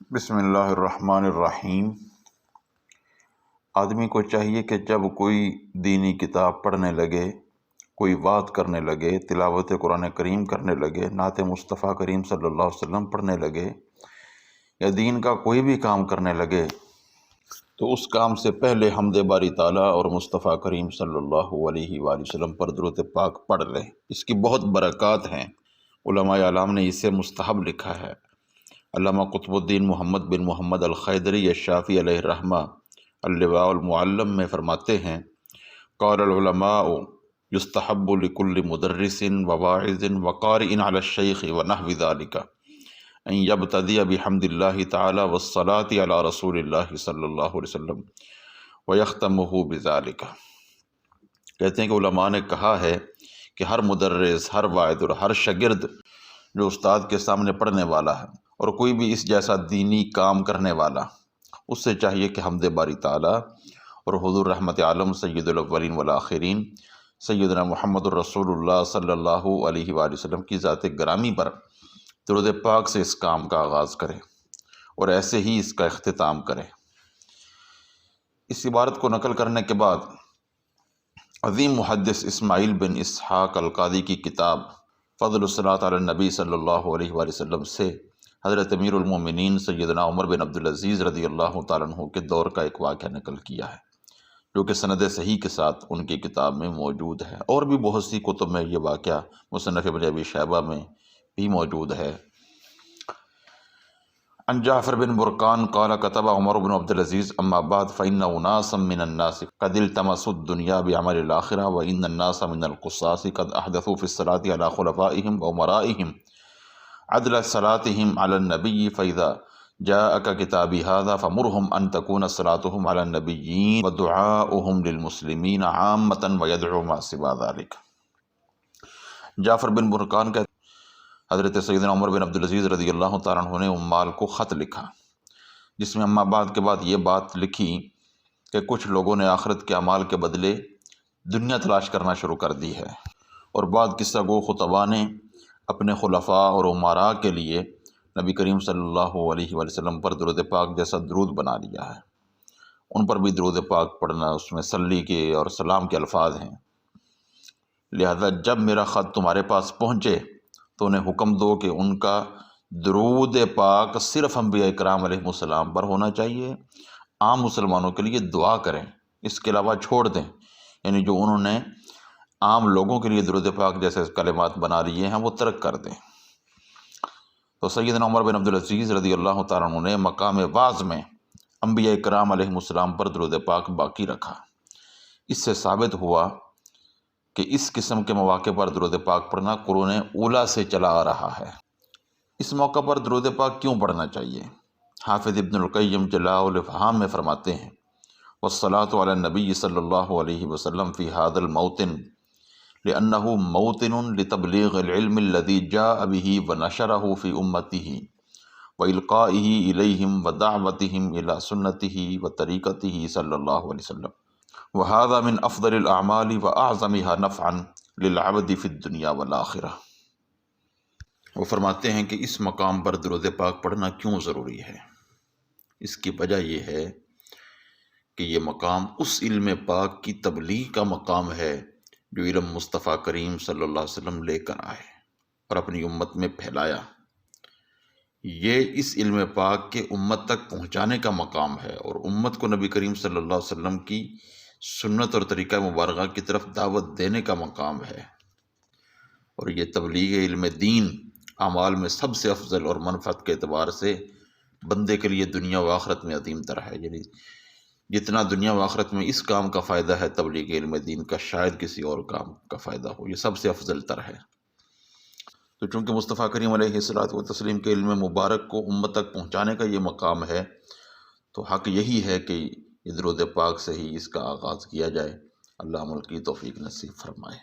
بسم اللہ الرحمن الرحیم۔ آدمی کو چاہیے کہ جب کوئی دینی کتاب پڑھنے لگے، کوئی بات کرنے لگے، تلاوت قرآن کریم کرنے لگے، نعت مصطفیٰ کریم صلی اللہ علیہ وسلم پڑھنے لگے، یا دین کا کوئی بھی کام کرنے لگے، تو اس کام سے پہلے حمد باری تعالیٰ اور مصطفیٰ کریم صلی اللہ علیہ وآلہ وسلم پر درود پاک پڑھ لے۔ اس کی بہت برکات ہیں۔ علماء اعلام نے اسے مستحب لکھا ہے۔ علامہ قطب الدین محمد بن محمد الخیدری الشافعی علیہ الرحمہ اللواء المعلم میں فرماتے ہیں، قال العلماء یستحب لکل مدرس وواعظ وقارئ علی الشیخ ونحو ذلک ان یبتدئ بحمد اللہ تعالی والصلاة علی رسول اللہ صلی اللہ علیہ وسلم ویختمہ بذلک۔ کہتے ہیں کہ علماء نے کہا ہے کہ ہر مدرس، ہر واعظ اور ہر شاگرد جو استاد کے سامنے پڑھنے والا ہے اور کوئی بھی اس جیسا دینی کام کرنے والا، اس سے چاہیے کہ حمد باری تعالیٰ اور حضور رحمت عالم سید الاولین والآخرین سیدنا محمد الرسول اللہ صلی اللہ علیہ وآلہ وسلم کی ذات گرامی پر درود پاک سے اس کام کا آغاز کرے اور ایسے ہی اس کا اختتام کرے۔ اس عبارت کو نقل کرنے کے بعد عظیم محدث اسماعیل بن اسحاق القاضی کی کتاب فضل الصلاۃ علی النبی صلی اللہ علیہ وآلہ وسلم سے حضرت امیر المومنین سیدنا عمر بن عبدالعزیز رضی اللہ تعالیٰ عنہ کے دور کا ایک واقعہ نقل کیا ہے، جو کہ سند صحیح کے ساتھ ان کی کتاب میں موجود ہے، اور بھی بہت سی کتب میں یہ واقعہ مصنف ابن ابی شیبہ میں بھی موجود ہے۔ عن جعفر بن برقان قال كتب عمر بن عبد العزيز اما بعد فإن اناسا من الناس قد التمسوا الدنيا بعمل الآخرة وإن الناس من القصاص قد أحدثوا في الصلاة على خلفائهم وأمرائهم عدل صلاتهم على النبي فإذا جاءك كتابي هذا فمرهم أن تكون صلاتهم على النبيين ودعاؤهم للمسلمين عامة ويدعو ما سوى ذلك۔ جعفر بن برقان کا حضرت سیدنا عمر بن عبدالعزیز رضی اللہ تعالیٰ عنہ نے امال کو خط لکھا، جس میں اما بعد کے بعد یہ بات لکھی کہ کچھ لوگوں نے آخرت کے اعمال کے بدلے دنیا تلاش کرنا شروع کر دی ہے، اور بعض قصہ گو خطباء نے اپنے خلفاء اور امراء کے لیے نبی کریم صلی اللہ علیہ وآلہ وسلم پر درود پاک جیسا درود بنا لیا ہے۔ ان پر بھی درود پاک پڑھنا، اس میں صلی کے اور سلام کے الفاظ ہیں۔ لہذا جب میرا خط تمہارے پاس پہنچے تو انہیں حکم دو کہ ان کا درود پاک صرف انبیاء کرام علیہ السلام پر ہونا چاہیے، عام مسلمانوں کے لیے دعا کریں، اس کے علاوہ چھوڑ دیں، یعنی جو انہوں نے عام لوگوں کے لیے درود پاک جیسے کلمات بنا لیے ہیں وہ ترک کر دیں۔ تو سیدنا عمر بن عبدالعزیز رضی اللہ تعالیٰ عنہ نے مقام وعظ میں انبیاء کرام علیہ السلام پر درود پاک باقی رکھا۔ اس سے ثابت ہوا کہ اس قسم کے مواقع پر درود پاک پڑھنا قرون اولیٰ سے چلا آ رہا ہے۔ اس موقع پر درود پاک کیوں پڑھنا چاہیے؟ حافظ ابن القیم جلاء الافہام میں فرماتے ہیں، والصلاة علی النبی صلی اللہ علیہ وسلم فی هذا الموطن لأنه موطن لتبلیغ العلم الذي جاء به ونشره في أمته وإلقائه إليهم ودعوتهم إلى سنته وطريقته صلى الله عليه وسلم وهذا من أفضل الأعمال وأعظمها نفعا للعبد في الدنيا والآخرة۔ وہ فرماتے ہیں کہ اس مقام پر درود پاک پڑھنا کیوں ضروری ہے؟ اس کی وجہ یہ ہے کہ یہ مقام اس علم پاک کی تبلیغ کا مقام ہے جو علم مصطفیٰ کریم صلی اللہ علیہ وسلم لے کر آئے اور اپنی امت میں پھیلایا۔ یہ اس علم پاک کے امت تک پہنچانے کا مقام ہے، اور امت کو نبی کریم صلی اللہ علیہ وسلم کی سنت اور طریقہ مبارکہ کی طرف دعوت دینے کا مقام ہے، اور یہ تبلیغ علم دین اعمال میں سب سے افضل اور منفعت کے اعتبار سے بندے کے لیے دنیا و آخرت میں عظیم تر ہے۔ یعنی جتنا دنیا و آخرت میں اس کام کا فائدہ ہے تبلیغ علم دین کا، شاید کسی اور کام کا فائدہ ہو، یہ سب سے افضل تر ہے۔ تو چونکہ مصطفیٰ کریم علیہ الصلوۃ والتسلیم کے علم مبارک کو امت تک پہنچانے کا یہ مقام ہے، تو حق یہی ہے کہ درود پاک سے ہی اس کا آغاز کیا جائے۔ اللہ عمل کی توفیق نصیب فرمائے۔